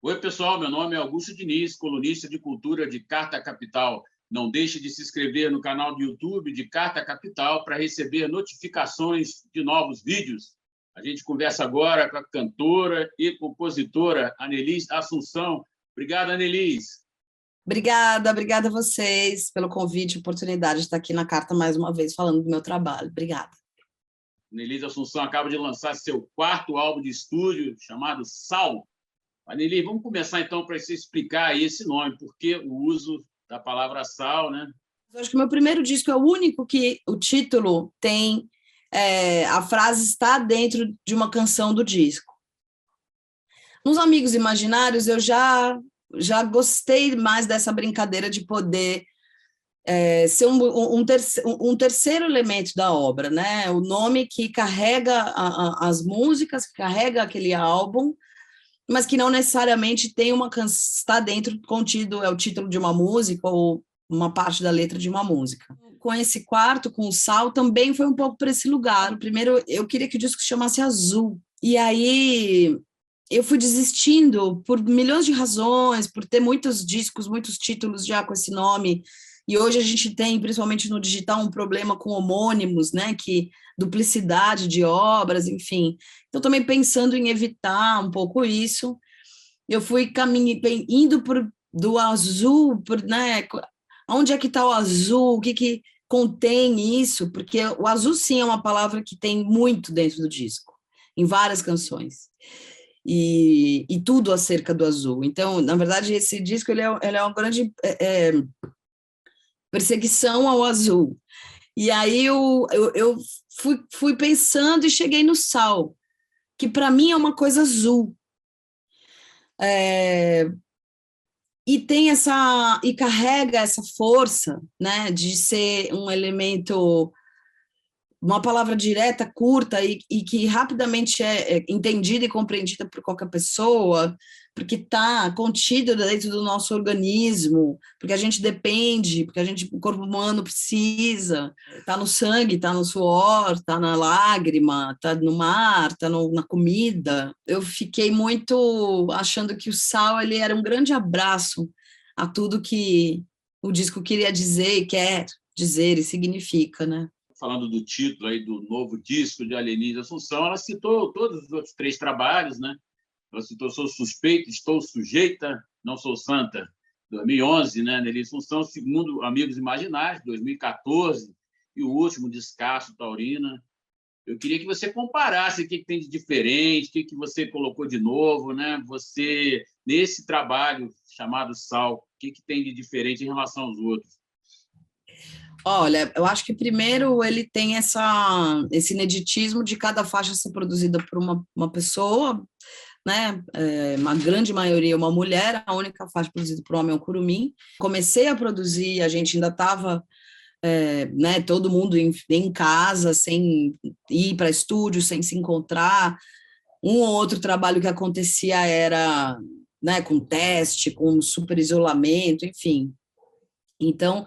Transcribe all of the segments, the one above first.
Oi, pessoal, meu nome é Augusto Diniz, colunista de cultura de Carta Capital. Não deixe de se inscrever no canal do YouTube de Carta Capital para receber notificações de novos vídeos. A gente conversa agora com a cantora e compositora Anelise Assunção. Obrigado, Anelise. Obrigada a vocês pelo convite e oportunidade de estar aqui na Carta mais uma vez falando do meu trabalho. Obrigada. Anelise Assunção acaba de lançar seu 4º álbum de estúdio, chamado Sal. Anelise, vamos começar então para você explicar aí esse nome, por que o uso da palavra sal, né? Eu acho que o meu primeiro disco é o único que o título tem, a frase está dentro de uma canção do disco. Nos Amigos Imaginários, eu já gostei mais dessa brincadeira de poder ser um terceiro elemento da obra, né? O nome que carrega as músicas, que carrega aquele álbum, mas que não necessariamente tem está dentro, contido, é o título de uma música ou uma parte da letra de uma música. Com esse quarto, com o Sal, também foi um pouco para esse lugar. Primeiro, eu queria que o disco se chamasse Azul, e aí eu fui desistindo por milhões de razões, por ter muitos discos, muitos títulos já com esse nome, e hoje a gente tem, principalmente no digital, um problema com homônimos, né, que duplicidade de obras, enfim. Então, também pensando em evitar um pouco isso, eu fui indo do azul, né, onde é que está o azul, o que contém isso, porque o azul, sim, é uma palavra que tem muito dentro do disco, em várias canções. E tudo acerca do azul. Então, na verdade, esse disco ele é uma grande perseguição ao azul. E aí eu fui pensando e cheguei no Sal, que para mim é uma coisa azul. E carrega essa força, né, de ser um elemento, uma palavra direta, curta e que rapidamente é entendida e compreendida por qualquer pessoa, porque está contido dentro do nosso organismo, porque a gente depende, porque o corpo humano precisa, está no sangue, está no suor, está na lágrima, está no mar, está na comida. Eu fiquei muito achando que o Sal ele era um grande abraço a tudo que o disco queria dizer, quer dizer e significa, né? Falando do título aí do novo disco de Anelise Assunção, ela citou todos os outros 3 trabalhos, né? Ela citou Sou Suspeita, Estou Sujeita, Não Sou Santa, 2011, né? Anelise Assunção, segundo Amigos Imaginários, 2014, e o último, Descasso, Taurina. Eu queria que você comparasse o que tem de diferente, o que você colocou de novo, né? Você, nesse trabalho chamado Sal, o que tem de diferente em relação aos outros? Olha, eu acho que primeiro ele tem esse ineditismo de cada faixa ser produzida por uma pessoa, né? Uma grande maioria uma mulher, a única faixa produzida por um homem é o Curumim. Comecei a produzir, a gente ainda estava, né, todo mundo em casa, sem ir para estúdio, sem se encontrar. Um ou outro trabalho que acontecia era, né, com teste, com super isolamento, enfim. Então,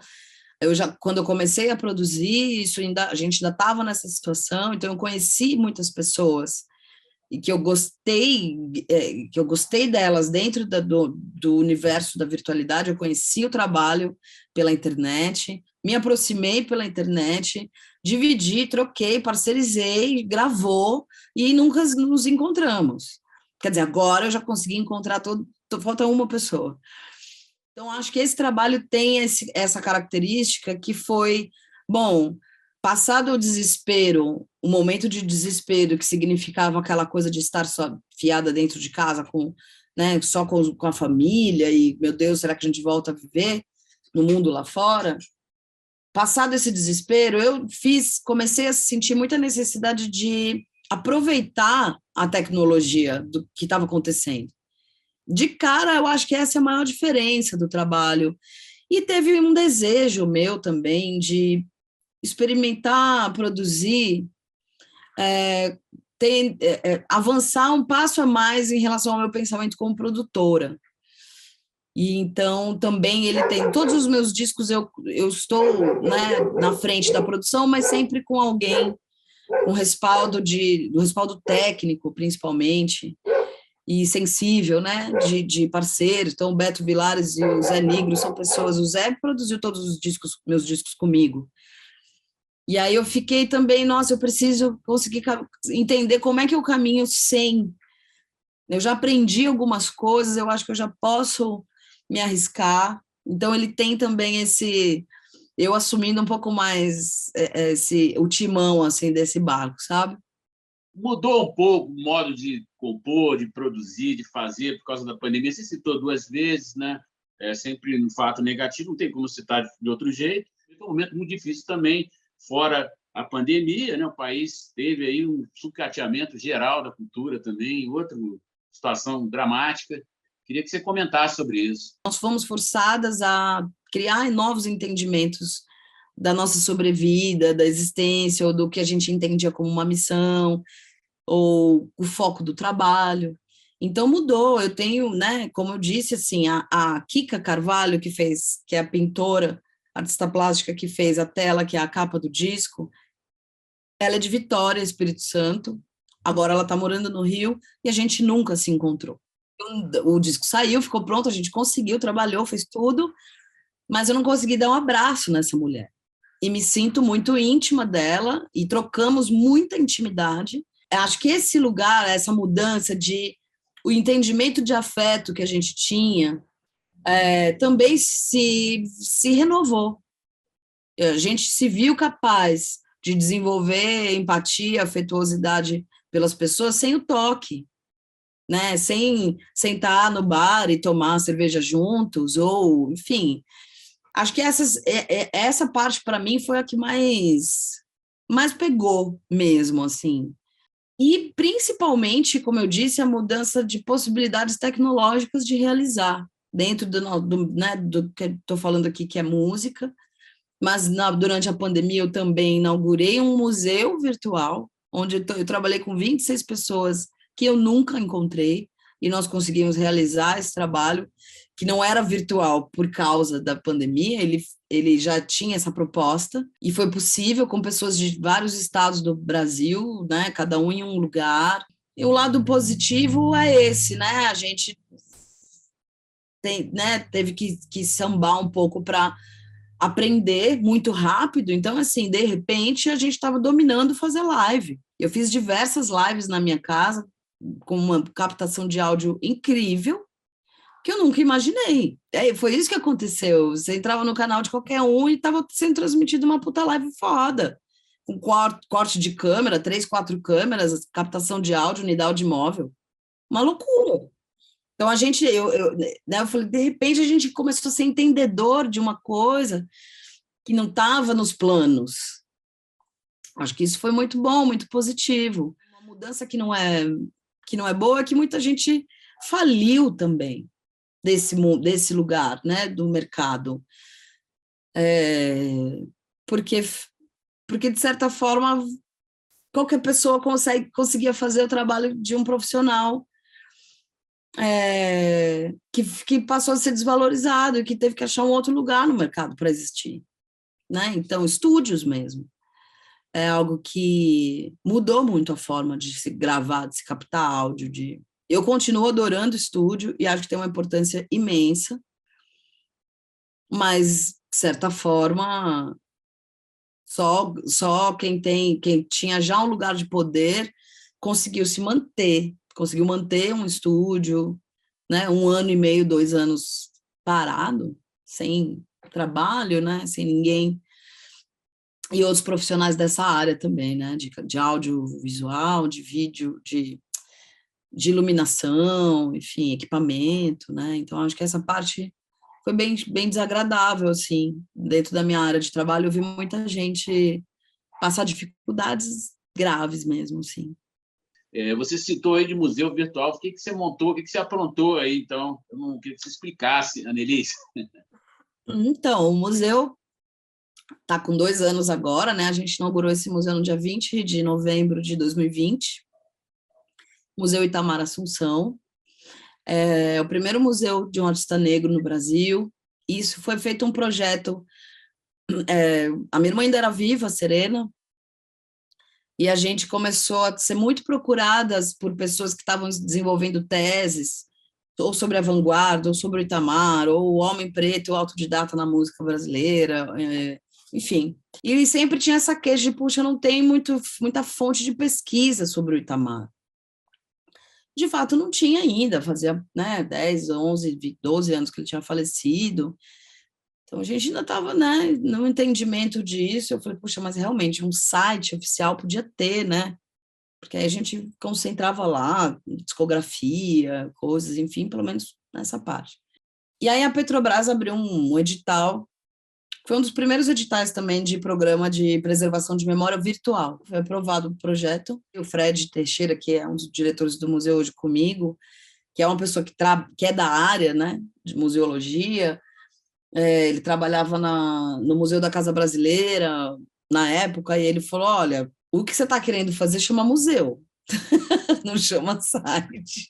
quando eu comecei a produzir, a gente ainda estava nessa situação, então eu conheci muitas pessoas e que eu gostei delas dentro do universo da virtualidade. Eu conheci o trabalho pela internet, me aproximei pela internet, dividi, troquei, parcerizei, gravou e nunca nos encontramos. Quer dizer, agora eu já consegui encontrar falta uma pessoa. Então, acho que esse trabalho tem essa característica que foi, bom, passado o desespero, o momento de desespero que significava aquela coisa de estar só fiada dentro de casa, né, só com a família e, meu Deus, será que a gente volta a viver no mundo lá fora? Passado esse desespero, comecei a sentir muita necessidade de aproveitar a tecnologia do que estava acontecendo. De cara, eu acho que essa é a maior diferença do trabalho. E teve um desejo meu também de experimentar, produzir, avançar um passo a mais em relação ao meu pensamento como produtora. E então também ele tem todos os meus discos, eu estou, né, na frente da produção, mas sempre com alguém, com respaldo técnico, principalmente. e sensível, né, de parceiros. Então, o Beto Vilares e o Zé Nigro são pessoas... O Zé produziu todos os discos, meus discos comigo. E aí eu fiquei também, nossa, eu preciso conseguir entender como é que eu caminho sem... Eu já aprendi algumas coisas, eu acho que eu já posso me arriscar. Então, ele tem também esse... Eu assumindo um pouco mais o timão, assim, desse barco, sabe? Mudou um pouco o modo de compor, de produzir, de fazer por causa da pandemia. Você citou 2 vezes, né? Sempre no fato negativo, não tem como citar de outro jeito. Foi um momento muito difícil também, fora a pandemia, né? O país teve aí um sucateamento geral da cultura também, outra situação dramática. Queria que você comentasse sobre isso. Nós fomos forçadas a criar novos entendimentos da nossa sobrevida, da existência, ou do que a gente entendia como uma missão, ou o foco do trabalho. Então mudou. Eu tenho, né, como eu disse, assim, a Kika Carvalho, que é a pintora, artista plástica que fez a tela, que é a capa do disco, ela é de Vitória, Espírito Santo. Agora ela está morando no Rio e a gente nunca se encontrou. O disco saiu, ficou pronto, a gente conseguiu, trabalhou, fez tudo, mas eu não consegui dar um abraço nessa mulher. E me sinto muito íntima dela e trocamos muita intimidade. Eu acho que esse lugar, essa mudança o entendimento de afeto que a gente tinha, também se renovou. A gente se viu capaz de desenvolver empatia, afetuosidade pelas pessoas sem o toque, né? Sem sentar no bar e tomar cerveja juntos, ou, enfim. Acho que essa parte, para mim, foi a que mais pegou mesmo, assim. E, principalmente, como eu disse, a mudança de possibilidades tecnológicas de realizar, dentro né, do que estou falando aqui, que é música, mas durante a pandemia eu também inaugurei um museu virtual, onde eu trabalhei com 26 pessoas que eu nunca encontrei, e nós conseguimos realizar esse trabalho, que não era virtual por causa da pandemia, ele já tinha essa proposta, e foi possível com pessoas de vários estados do Brasil, né, cada um em um lugar. E o lado positivo é esse, né, a gente teve que sambar um pouco para aprender muito rápido, então, assim, de repente, a gente estava dominando fazer live. Eu fiz diversas lives na minha casa, com uma captação de áudio incrível, que eu nunca imaginei. Foi isso que aconteceu. Você entrava no canal de qualquer um e estava sendo transmitido uma puta live foda, com corte de câmera, 3, 4 câmeras, captação de áudio, unidade móvel. Uma loucura. Então, eu falei, de repente, a gente começou a ser entendedor de uma coisa que não estava nos planos. Acho que isso foi muito bom, muito positivo. Uma mudança que não é boa é que muita gente faliu também desse lugar, né, do mercado. Porque, de certa forma, qualquer pessoa conseguia fazer o trabalho de um profissional que passou a ser desvalorizado e que teve que achar um outro lugar no mercado para existir, né? Então, estúdios mesmo. É algo que mudou muito a forma de se gravar, de se captar áudio. Eu continuo adorando estúdio e acho que tem uma importância imensa, mas, de certa forma, só quem tinha já um lugar de poder conseguiu manter um estúdio, né? 1 ano e meio, 2 anos parado, sem trabalho, né? Sem ninguém. E outros profissionais dessa área também, né? De audiovisual, de vídeo, de iluminação, enfim, equipamento, né? Então, acho que essa parte foi bem, bem desagradável, assim. Dentro da minha área de trabalho, eu vi muita gente passar dificuldades graves mesmo, assim. Você citou aí de museu virtual, o que você montou, o que você aprontou aí, então? Eu não queria que você explicasse, Annelise. Então, o museu está com 2 anos agora, né? A gente inaugurou esse museu no dia 20 de novembro de 2020, Museu Itamar Assunção. É o primeiro museu de um artista negro no Brasil. Isso foi feito um projeto. A minha irmã ainda era viva, a Serena, e a gente começou a ser muito procuradas por pessoas que estavam desenvolvendo teses, ou sobre a vanguarda, ou sobre o Itamar, ou o homem preto, o autodidata na música brasileira, enfim. E sempre tinha essa queixa de, puxa, não tem muita fonte de pesquisa sobre o Itamar. De fato, não tinha ainda, fazia 10, 11, 12 anos que ele tinha falecido, então a gente ainda estava no entendimento disso. Eu falei, puxa, mas realmente um site oficial podia ter, né? Porque aí a gente concentrava lá, discografia, coisas, enfim, pelo menos nessa parte. E aí a Petrobras abriu um edital, foi um dos primeiros editais também de programa de preservação de memória virtual. Foi aprovado o projeto, e o Fred Teixeira, que é um dos diretores do museu hoje comigo, que é uma pessoa que é da área, né, de museologia, ele trabalhava no Museu da Casa Brasileira, na época, e ele falou, olha, o que você está querendo fazer chama museu, não chama site.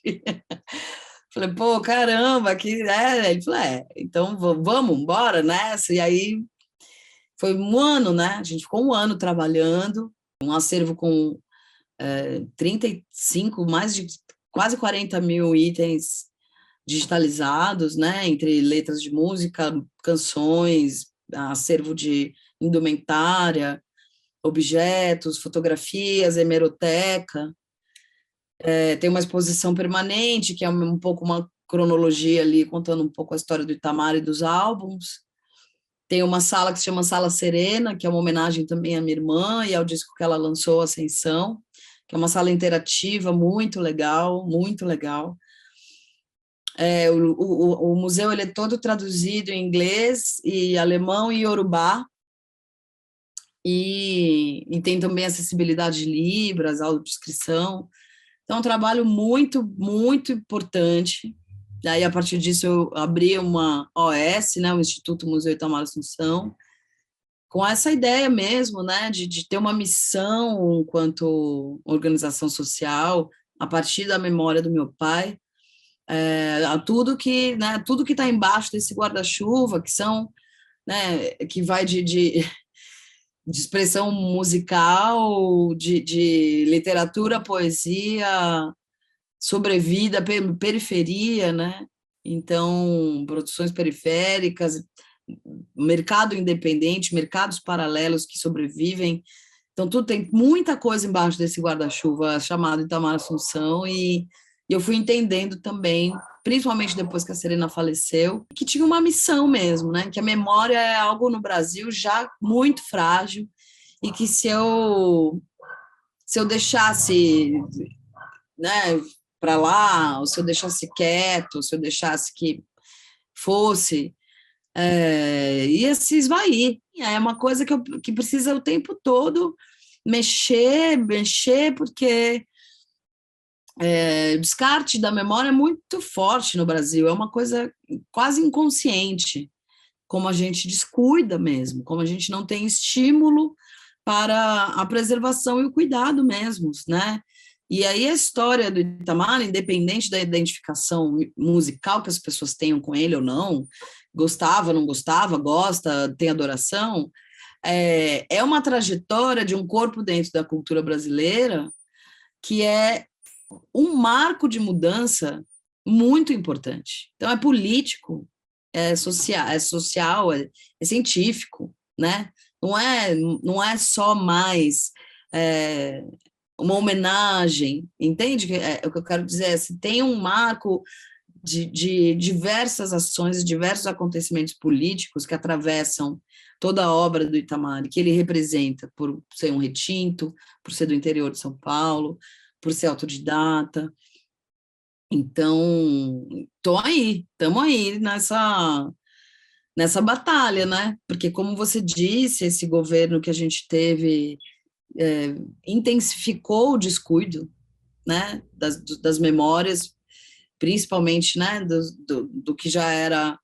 Falei, pô, caramba, que é. Ele falou, então vamos, bora nessa. E aí foi um ano, né? A gente ficou um ano trabalhando, um acervo com 35, mais de quase 40 mil itens digitalizados, né? Entre letras de música, canções, acervo de indumentária, objetos, fotografias, hemeroteca. Tem uma exposição permanente, que é um pouco uma cronologia ali, contando um pouco a história do Itamar e dos álbuns. Tem uma sala que se chama Sala Serena, que é uma homenagem também à minha irmã e ao disco que ela lançou, Ascensão, que é uma sala interativa muito legal, muito legal. O museu ele é todo traduzido em inglês, e alemão e iorubá, e tem também acessibilidade de Libras, audiodescrição. Então, é um trabalho muito, muito importante. Daí, a partir disso, eu abri uma OS, né, o Instituto Museu Itamar Assunção, com essa ideia mesmo, né, de ter uma missão enquanto organização social, a partir da memória do meu pai, tudo que está embaixo desse guarda-chuva, que são, né, que vai de expressão musical, de literatura, poesia, sobrevida, periferia, né? Então, produções periféricas, mercado independente, mercados paralelos que sobrevivem. Então, tudo tem muita coisa embaixo desse guarda-chuva chamado Itamar Assunção, e eu fui entendendo também, principalmente depois que a Serena faleceu, que tinha uma missão mesmo, né? Que a memória é algo no Brasil já muito frágil, e que se eu deixasse, né, para lá, ou se eu deixasse quieto, ou se eu deixasse que fosse, ia se esvair. É uma coisa que precisa o tempo todo mexer, porque o descarte da memória é muito forte no Brasil, é uma coisa quase inconsciente, como a gente descuida mesmo, como a gente não tem estímulo para a preservação e o cuidado mesmo, né? E aí a história do Itamar, independente da identificação musical que as pessoas tenham com ele ou não, gostava, não gostava, gosta, tem adoração, é uma trajetória de um corpo dentro da cultura brasileira que é um marco de mudança muito importante. Então, é político, é social, é científico, né? Não é só mais uma homenagem, entende? O que eu quero dizer é, se tem um marco de diversas ações, diversos acontecimentos políticos que atravessam toda a obra do Itamar, que ele representa por ser um retinto, por ser do interior de São Paulo, por ser autodidata. Então, estamos aí nessa batalha, né? Porque, como você disse, esse governo que a gente teve intensificou o descuido, né, das memórias, principalmente, né, do que já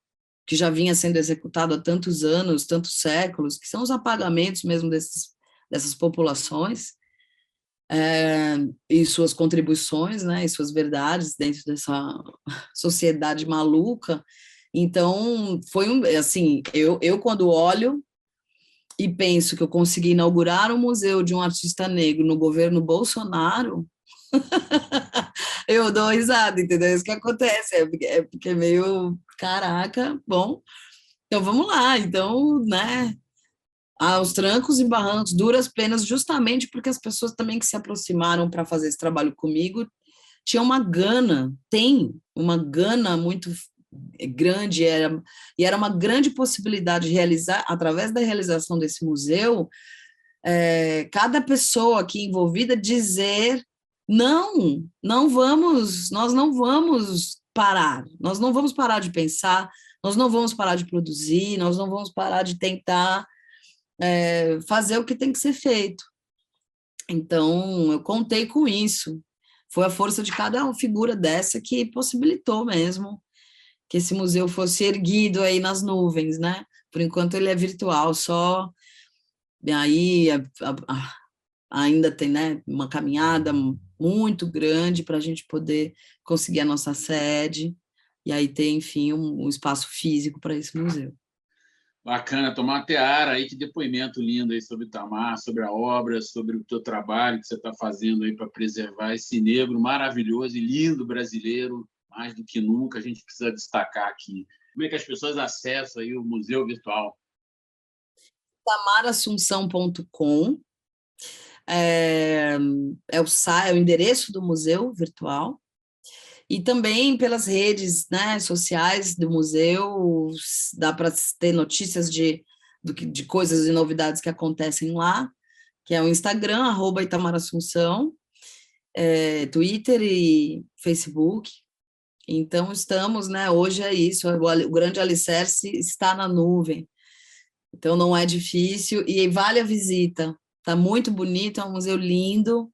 vinha sendo executado há tantos anos, tantos séculos, que são os apagamentos mesmo dessas populações, e suas contribuições, né, e suas verdades dentro dessa sociedade maluca. Então, foi assim, eu quando olho e penso que eu consegui inaugurar um museu de um artista negro no governo Bolsonaro, eu dou risada, entendeu? É isso que acontece, porque é meio, caraca, bom, então vamos lá, então, né, aos trancos e barrancos, duras penas, justamente porque as pessoas também que se aproximaram para fazer esse trabalho comigo tinham uma gana, tem uma gana muito grande, e era uma grande possibilidade de realizar, através da realização desse museu, cada pessoa aqui envolvida dizer não, nós não vamos parar, nós não vamos parar de pensar, nós não vamos parar de produzir, nós não vamos parar de tentar fazer o que tem que ser feito. Então, eu contei com isso. Foi a força de cada figura dessa que possibilitou mesmo que esse museu fosse erguido aí nas nuvens, né? Por enquanto ele é virtual, só. E aí ainda tem, né, uma caminhada muito grande para a gente poder conseguir a nossa sede e aí ter, enfim, um espaço físico para esse museu. Bacana, tomar uma teara aí, que depoimento lindo aí sobre o Itamar, sobre a obra, sobre o teu trabalho que você está fazendo aí para preservar esse negro maravilhoso e lindo brasileiro, mais do que nunca, a gente precisa destacar aqui. Como é que as pessoas acessam aí o Museu Virtual? tamarassunção.com é o endereço do museu virtual, e também pelas redes, né, sociais do museu, dá para ter notícias de coisas e novidades que acontecem lá, que é o Instagram, @Itamarassunção, Twitter e Facebook. Então, estamos, né, hoje é isso, o grande alicerce está na nuvem. Então, não é difícil e vale a visita. Está muito bonito, é um museu lindo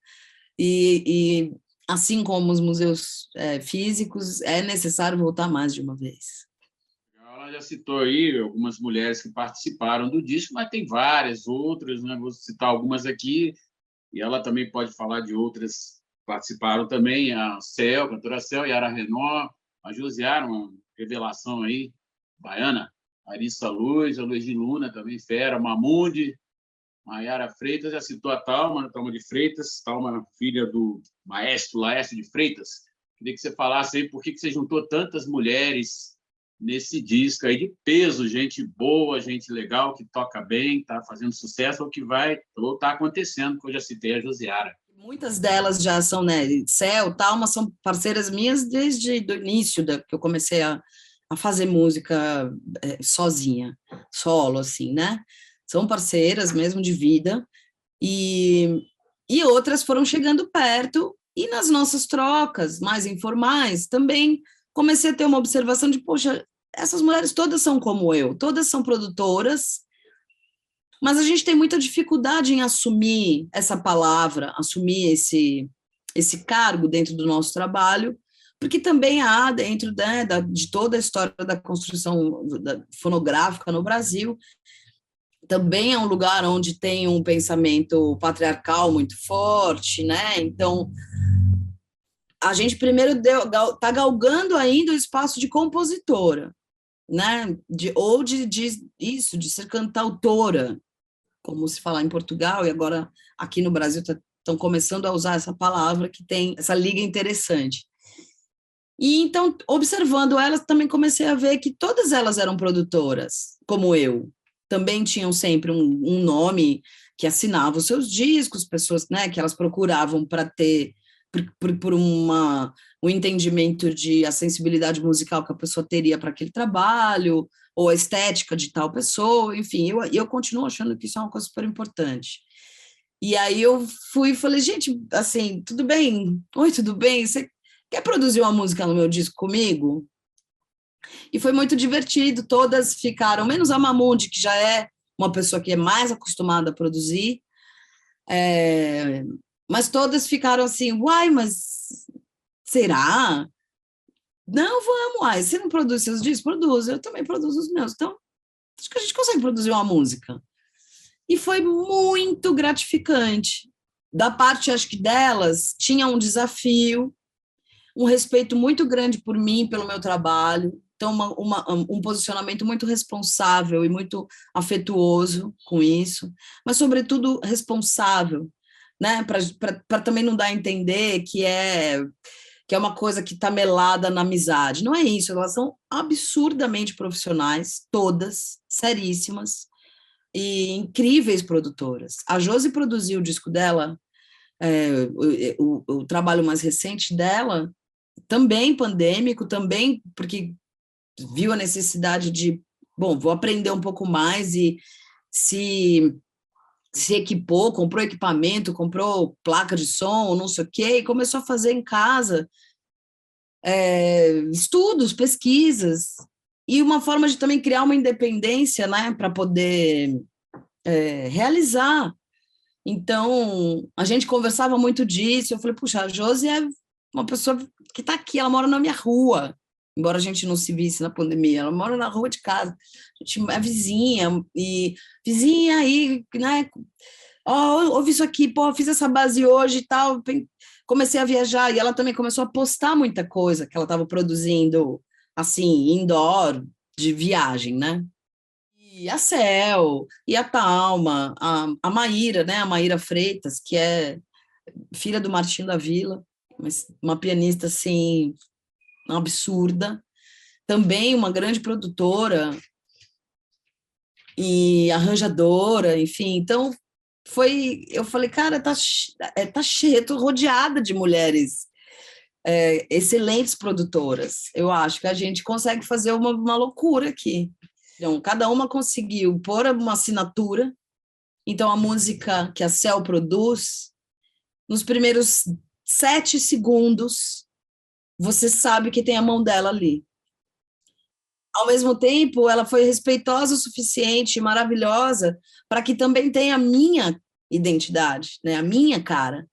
e assim como os museus físicos, é necessário voltar mais de uma vez. Ela já citou aí algumas mulheres que participaram do disco, mas tem várias outras, né? Vou citar algumas aqui, e ela também pode falar de outras que participaram também, a Cel, a cantora Cel, Yara Renault, a Josiara, uma revelação aí, baiana, Arissa Luz, a Luigi Luna também, fera, Mamundi, Maiara Freitas, já citou a Thalma de Freitas, Thalma, filha do maestro Laércio de Freitas. Queria que você falasse aí por que você juntou tantas mulheres nesse disco aí de peso, gente boa, gente legal, que toca bem, está fazendo sucesso, ou que vai ou está acontecendo, que eu já citei a Josiara. Muitas delas já são, né, Cel, Thalma, são parceiras minhas desde o início que eu comecei a fazer música sozinha, solo, assim, né? São parceiras mesmo de vida, e outras foram chegando perto, e nas nossas trocas mais informais também comecei a ter uma observação de, poxa, essas mulheres todas são como eu, todas são produtoras, mas a gente tem muita dificuldade em assumir essa palavra, assumir esse cargo dentro do nosso trabalho, porque também há dentro, né, de toda a história da construção fonográfica no Brasil, também é um lugar onde tem um pensamento patriarcal muito forte, né? Então, a gente primeiro está galgando ainda o espaço de compositora, né? De ser cantautora, como se fala em Portugal, e agora aqui no Brasil estão começando a usar essa palavra, que tem essa liga interessante. E então, observando elas, também comecei a ver que todas elas eram produtoras, como eu. Também tinham sempre um nome que assinava os seus discos, pessoas, né, que elas procuravam para ter, por um entendimento de a sensibilidade musical que a pessoa teria para aquele trabalho, ou a estética de tal pessoa, enfim, eu continuo achando que isso é uma coisa super importante. E aí eu fui e falei, gente, assim, tudo bem? Oi, tudo bem? Você quer produzir uma música no meu disco comigo? E foi muito divertido, todas ficaram, menos a Mamundi, que já é uma pessoa que é mais acostumada a produzir, mas todas ficaram assim, uai, mas será? Não, vamos, uai, você não produz seus discos? Produzo, eu também produzo os meus, então acho que a gente consegue produzir uma música. E foi muito gratificante. Da parte, acho que delas, tinha um desafio, um respeito muito grande por mim, pelo meu trabalho, Então, um posicionamento muito responsável e muito afetuoso com isso, mas, sobretudo, responsável, né? Para também não dar a entender que é uma coisa que está melada na amizade. Não é isso, elas são absurdamente profissionais, todas, seríssimas, e incríveis produtoras. A Josi produziu o disco dela, o trabalho mais recente dela, também pandêmico, também porque viu a necessidade de, bom, vou aprender um pouco mais e se equipou, comprou equipamento, comprou placa de som, não sei o quê, e começou a fazer em casa estudos, pesquisas, e uma forma de também criar uma independência, né, para poder realizar. Então, a gente conversava muito disso, eu falei, puxa, a Josi é uma pessoa que está aqui, ela mora na minha rua, embora a gente não se visse na pandemia, ela mora na rua de casa, a gente é vizinha, e vizinha aí, né, ouve isso aqui, pô, fiz essa base hoje e tal, comecei a viajar, e ela também começou a postar muita coisa que ela estava produzindo, assim, indoor, de viagem, né? E a Cel, e a Thalma, a Maíra, né? A Maíra Freitas, que é filha do Martinho da Vila, mas uma pianista, assim, absurda. Também uma grande produtora e arranjadora, enfim. Então, eu falei, cara, tá cheio, tô rodeada de mulheres excelentes produtoras. Eu acho que a gente consegue fazer uma loucura aqui. Então, cada uma conseguiu pôr uma assinatura. Então, a música que a Cel produz, nos primeiros 7 segundos, você sabe que tem a mão dela ali. Ao mesmo tempo, ela foi respeitosa o suficiente, maravilhosa, para que também tenha a minha identidade, né? A minha cara.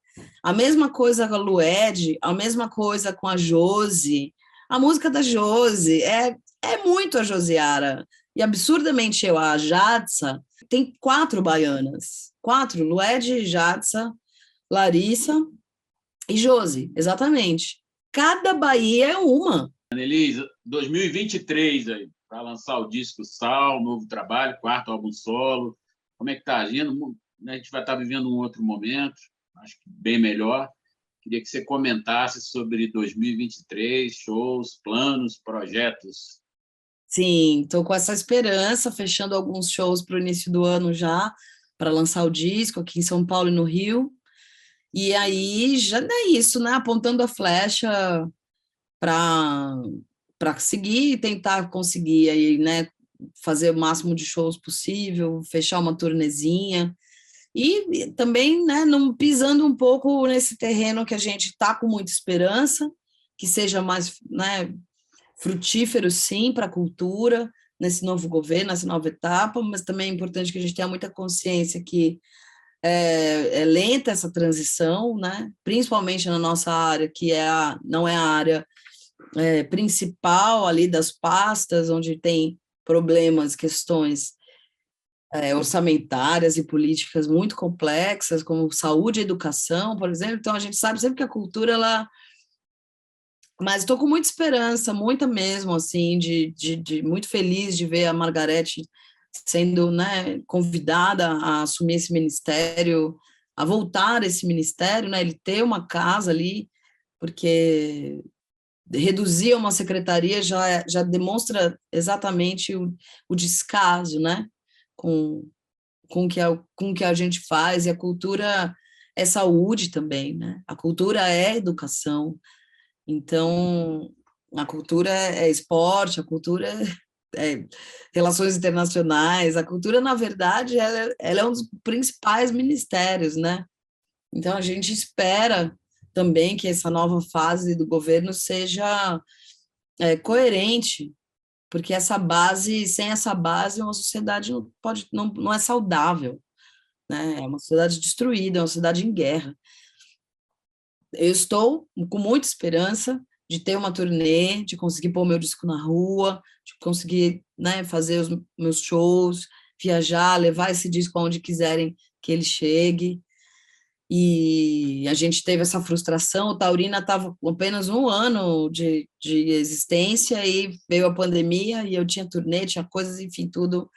A mesma coisa com a Lued, a mesma coisa com a Josi. A música da Josi é muito a Josiara. E absurdamente eu, a Jadsa, tem 4 baianas. 4, Lued, Jadsa, Larissa e Josi, exatamente. Cada Bahia é uma. Annelise, 2023 aí, para lançar o disco Sal, novo trabalho, 4º álbum solo. Como é que está agindo? A gente vai estar vivendo um outro momento, acho que bem melhor. Queria que você comentasse sobre 2023, shows, planos, projetos. Sim, estou com essa esperança, fechando alguns shows para o início do ano já, para lançar o disco aqui em São Paulo e no Rio. E aí já é isso, né? Apontando a flecha para seguir e tentar conseguir aí, né? Fazer o máximo de shows possível, fechar uma turnezinha. E também, né, não pisando um pouco nesse terreno que a gente está com muita esperança, que seja mais, né, frutífero, sim, para a cultura, nesse novo governo, nessa nova etapa, mas também é importante que a gente tenha muita consciência que é lenta essa transição, né, principalmente na nossa área, que não é a área principal ali das pastas, onde tem problemas, questões orçamentárias e políticas muito complexas, como saúde e educação, por exemplo. Então, a gente sabe sempre que a cultura, ela... Mas estou com muita esperança, muita mesmo, assim, muito feliz de ver a Margarete sendo, né, convidada a assumir esse ministério, a voltar a esse ministério, né, ele ter uma casa ali, porque reduzir uma secretaria já demonstra exatamente o descaso, né, com que a gente faz, e a cultura é saúde também, né? A cultura é educação, então a cultura é esporte, a cultura é relações internacionais, a cultura, na verdade, ela é um dos principais ministérios, né? Então a gente espera também que essa nova fase do governo seja coerente, porque sem essa base, uma sociedade não é saudável, né? É uma sociedade destruída, é uma sociedade em guerra. Eu estou com muita esperança de ter uma turnê, de conseguir pôr meu disco na rua, de conseguir, né, fazer os meus shows, viajar, levar esse disco aonde quiserem que ele chegue. e a gente teve essa frustração. O Taurina estava com apenas 1 ano de existência e veio a pandemia e eu tinha turnê, tinha coisas, enfim, tudo.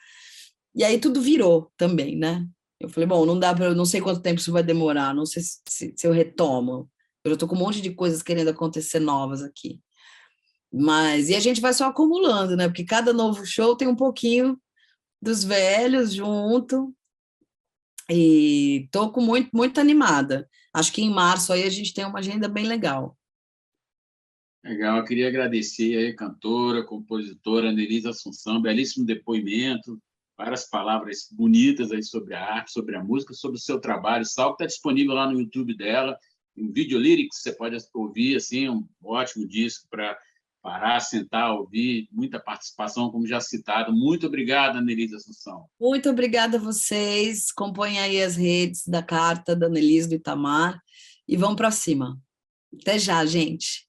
E aí tudo virou também, né? Eu falei, bom, não dá para, não sei quanto tempo isso vai demorar, não sei se eu retomo. Eu já estou com um monte de coisas querendo acontecer novas aqui. Mas, e a gente vai só acumulando, né? Porque cada novo show tem um pouquinho dos velhos junto. E estou com muito animada. Acho que em março aí a gente tem uma agenda bem legal. Legal, eu queria agradecer aí, cantora, compositora Annelise Assunção, belíssimo depoimento, várias palavras bonitas aí sobre a arte, sobre a música, sobre o seu trabalho. O Salvo está disponível lá no YouTube dela, um vídeo lírico, você pode ouvir, assim, um ótimo disco para parar, sentar, ouvir, muita participação, como já citado. Muito obrigado, Annelise Assunção. Muito obrigada a vocês. Acompanhem aí as redes da Carta, da Annelise, do Itamar, e vão para cima. Até já, gente.